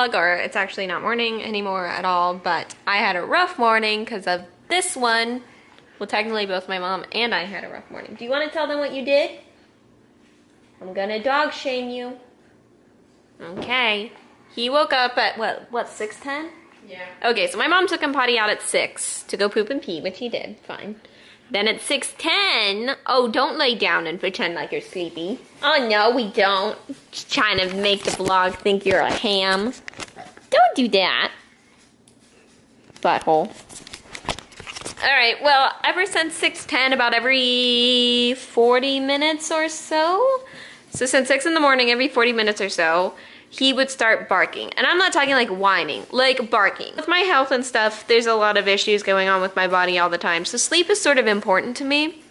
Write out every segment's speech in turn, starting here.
vlog, or it's actually not morning anymore at all, but I had a rough morning because of this one. Well, technically both my mom and I had a rough morning. Do you want to tell them what you did? I'm gonna dog shame you. Okay. He woke up at, what 6:10? Yeah. Okay, so my mom took him potty out at 6 to go poop and pee, which he did, fine. Then at 6:10, oh, don't lay down and pretend like you're sleepy. Oh, no, we don't. Just trying to make the vlog think you're a ham. Don't do that. Butthole. Alright, well, ever since 6:10, about every 40 minutes or so, so since 6 in the morning, every 40 minutes or so, he would start barking. And I'm not talking like whining, like barking. With my health and stuff, there's a lot of issues going on with my body all the time. So sleep is sort of important to me.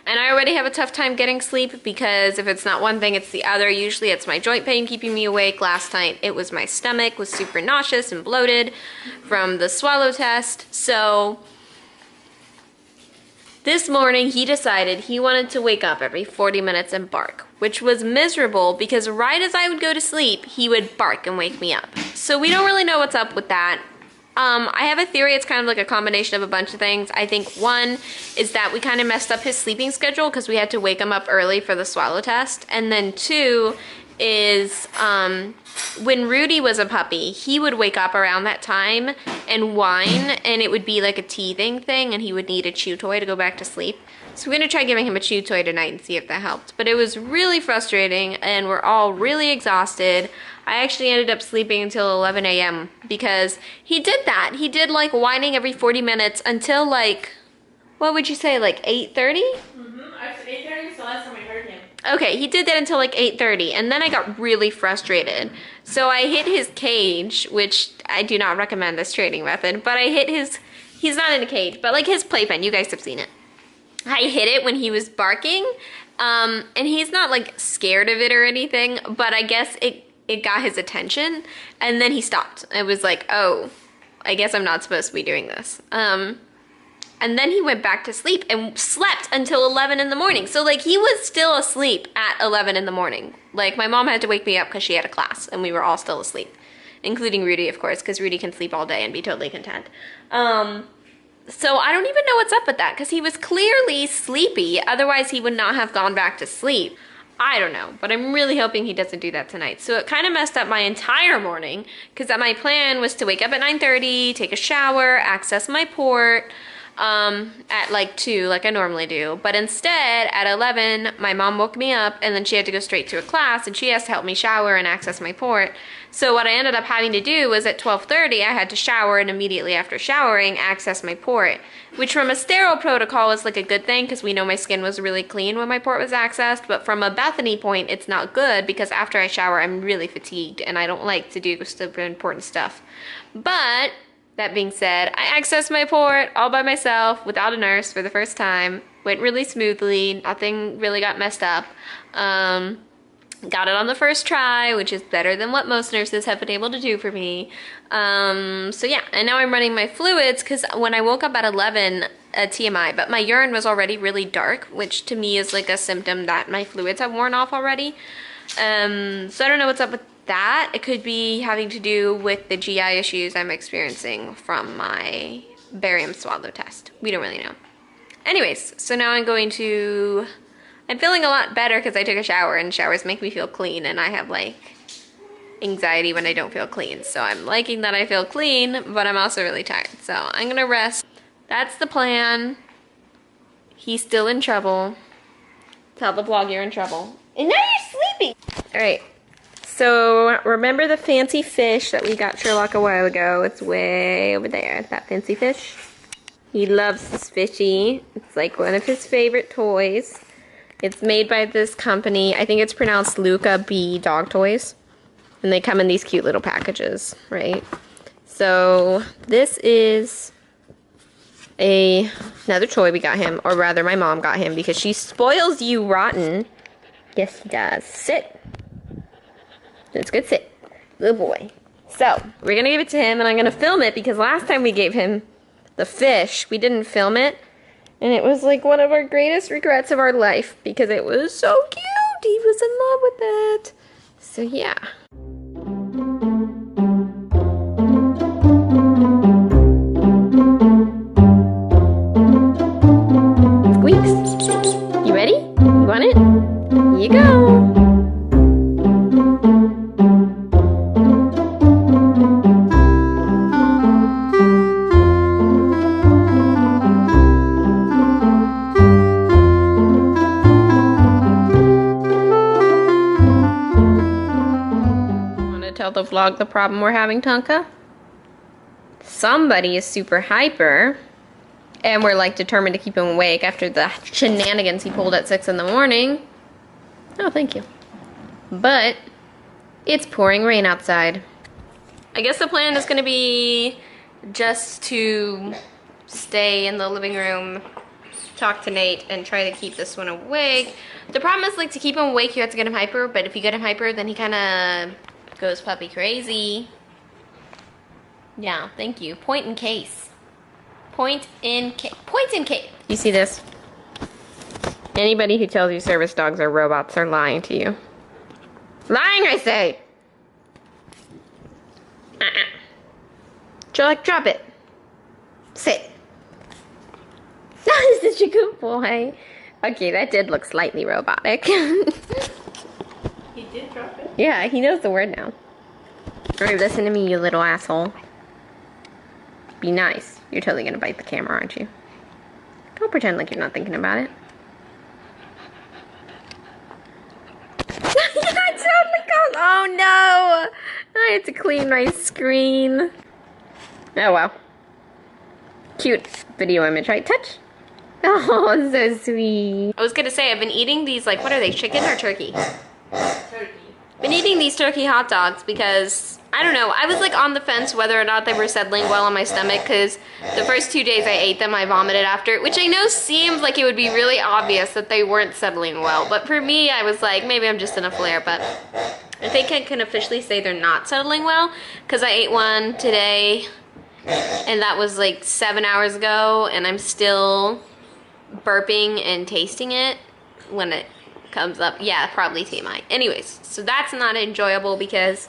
And I already have a tough time getting sleep because if it's not one thing, it's the other. Usually it's my joint pain keeping me awake. Last night it was my stomach was super nauseous and bloated from the swallow test. So this morning, he decided he wanted to wake up every 40 minutes and bark, which was miserable because right as I would go to sleep, he would bark and wake me up. So we don't really know what's up with that. I have a theory it's kind of like a combination of a bunch of things. I think one is that we kind of messed up his sleeping schedule because we had to wake him up early for the swallow test. And then two is when Rudy was a puppy, he would wake up around that time and whine, and it would be like a teething thing, and he would need a chew toy to go back to sleep. So we're gonna try giving him a chew toy tonight and see if that helped. But it was really frustrating, and we're all really exhausted. I actually ended up sleeping until 11 a.m. because he did that. He did like whining every 40 minutes until like, what would you say, like 8:30? I said 8:30 was the last time I heard him. Okay, he did that until like 8:30, and then I got really frustrated. So I hit his cage, which I do not recommend this training method, but I hit his, he's not in a cage, but like his playpen, you guys have seen it. I hit it when he was barking, and he's not like scared of it or anything, but I guess it got his attention, and then he stopped. It was like, oh, I guess I'm not supposed to be doing this. And then he went back to sleep and slept until 11 in the morning. So like he was still asleep at 11 in the morning. Like my mom had to wake me up because she had a class and we were all still asleep. Including Rudy, of course, because Rudy can sleep all day and be totally content. So I don't even know what's up with that because he was clearly sleepy. Otherwise he would not have gone back to sleep. I don't know, but I'm really hoping he doesn't do that tonight. So it kind of messed up my entire morning because my plan was to wake up at 9:30, take a shower, access my port, at like 2 like I normally do, but instead at 11 my mom woke me up and then she had to go straight to a class and she has to help me shower and access my port. So what I ended up having to do was at 12:30 I had to shower and immediately after showering access my port, which from a sterile protocol was like a good thing because we know my skin was really clean when my port was accessed, but from a Bethany point it's not good because after I shower I'm really fatigued and I don't like to do super important stuff. But that being said, I accessed my port all by myself without a nurse for the first time. Went really smoothly. Nothing really got messed up. Got it on the first try, which is better than what most nurses have been able to do for me. So yeah, and now I'm running my fluids because when I woke up at 11, TMI, but my urine was already really dark, which to me is like a symptom that my fluids have worn off already. So I don't know what's up with that. It could be having to do with the GI issues I'm experiencing from my barium swallow test. We don't really know. Anyways, so now I'm feeling a lot better because I took a shower and showers make me feel clean and I have like anxiety when I don't feel clean. So I'm liking that I feel clean, but I'm also really tired. So I'm gonna rest. That's the plan. He's still in trouble. Tell the vlog you're in trouble. And now you're sleeping. All right. So remember the fancy fish that we got Sherlock a while ago? It's way over there, that fancy fish. He loves this fishy. It's like one of his favorite toys. It's made by this company. I think it's pronounced Luca B Dog Toys. And they come in these cute little packages, right? So this is another toy we got him, or rather my mom got him because she spoils you rotten. Yes, she does. Sit. It's good, sit. Good boy. So, we're gonna give it to him and I'm gonna film it because last time we gave him the fish, we didn't film it. And it was like one of our greatest regrets of our life because it was so cute. He was in love with it. So yeah. tell the vlog the problem we're having, Tonka? Somebody is super hyper, and we're like determined to keep him awake after the shenanigans he pulled at 6 in the morning. Oh, thank you. But it's pouring rain outside. I guess the plan is gonna be just to stay in the living room, talk to Nate, and try to keep this one awake. The problem is, like, to keep him awake, you have to get him hyper, but if you get him hyper, then he kind of goes puppy crazy. Yeah, thank you. Point in case. Point in case. Point in case. You see this? Anybody who tells you service dogs are robots are lying to you. Lying, I say! Like, drop it. Sit. That is such a good boy. Okay, that did look slightly robotic. He did drop it. Yeah, he knows the word now. Alright, listen to me, you little asshole. Be nice. You're totally gonna bite the camera, aren't you? Don't pretend like you're not thinking about it. I totally got. Oh no! I had to clean my screen. Oh well. Cute video image, right? Touch. Oh, so sweet. I was gonna say, I've been eating these, like, what are they, chicken or turkey? Turkey. Been eating these turkey hot dogs because, I don't know, I was like on the fence whether or not they were settling well on my stomach, because the first 2 days I ate them, I vomited after, which I know seems like it would be really obvious that they weren't settling well, but for me, I was like, maybe I'm just in a flare, but I think I can officially say they're not settling well, because I ate one today, and that was like 7 hours ago, and I'm still burping and tasting it when it comes up. Yeah, probably TMI. Anyways, so that's not enjoyable because,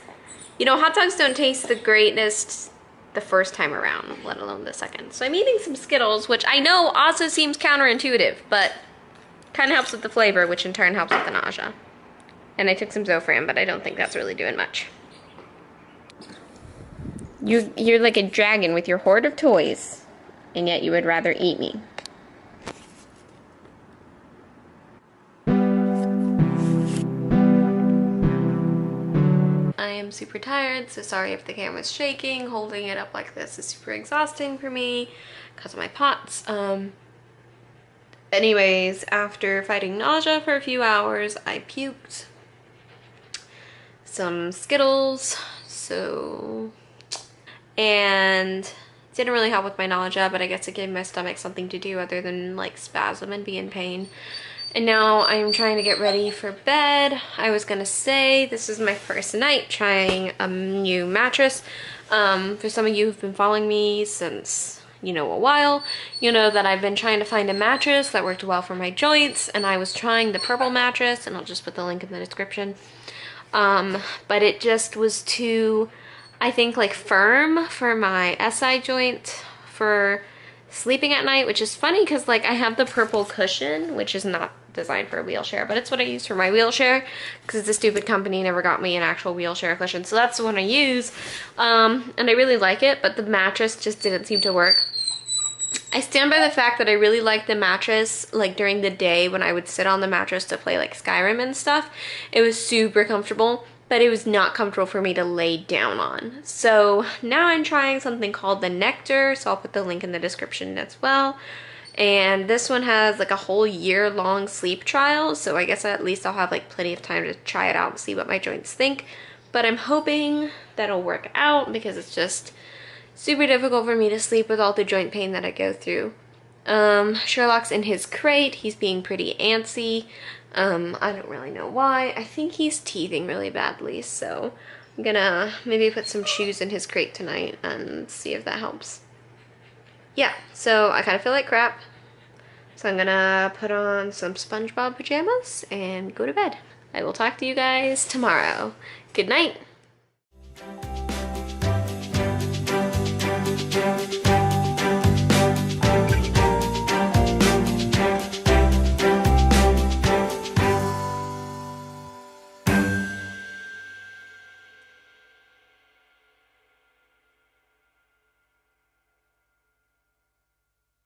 you know, hot dogs don't taste the greatest the first time around, let alone the second. So I'm eating some Skittles, which I know also seems counterintuitive, but kind of helps with the flavor, which in turn helps with the nausea. And I took some Zofran, but I don't think that's really doing much. You're like a dragon with your hoard of toys, and yet you would rather eat me. I am super tired, so sorry if the camera's shaking. Holding it up like this is super exhausting for me because of my POTS. Anyways, after fighting nausea for a few hours, I puked some Skittles, and didn't really help with my nausea, but I guess it gave my stomach something to do other than like spasm and be in pain. And now I'm trying to get ready for bed. I was gonna say this is my first night trying a new mattress. For some of you who've been following me since, you know, a while, you know that I've been trying to find a mattress that worked well for my joints, and I was trying the purple mattress, and I'll just put the link in the description. But it just was too, I think, like firm for my SI joint for sleeping at night, which is funny because like I have the purple cushion, which is not designed for a wheelchair, but it's what I use for my wheelchair because the stupid company never got me an actual wheelchair cushion, so that's the one I use. And I really like it, but the mattress just didn't seem to work. I stand by the fact that I really like the mattress, like during the day when I would sit on the mattress to play like Skyrim and stuff. It was super comfortable, but it was not comfortable for me to lay down on. So now I'm trying something called the Nectar, so I'll put the link in the description as well. And this one has like a whole year-long sleep trial, so I guess at least I'll have like plenty of time to try it out and see what my joints think. But I'm hoping that'll work out because it's just super difficult for me to sleep with all the joint pain that I go through. Sherlock's in his crate. He's being pretty antsy. I don't really know why. I think he's teething really badly, so I'm gonna maybe put some chews in his crate tonight and see if that helps. Yeah, so I kind of feel like crap, so I'm gonna put on some SpongeBob pajamas and go to bed. I will talk to you guys tomorrow. Good night.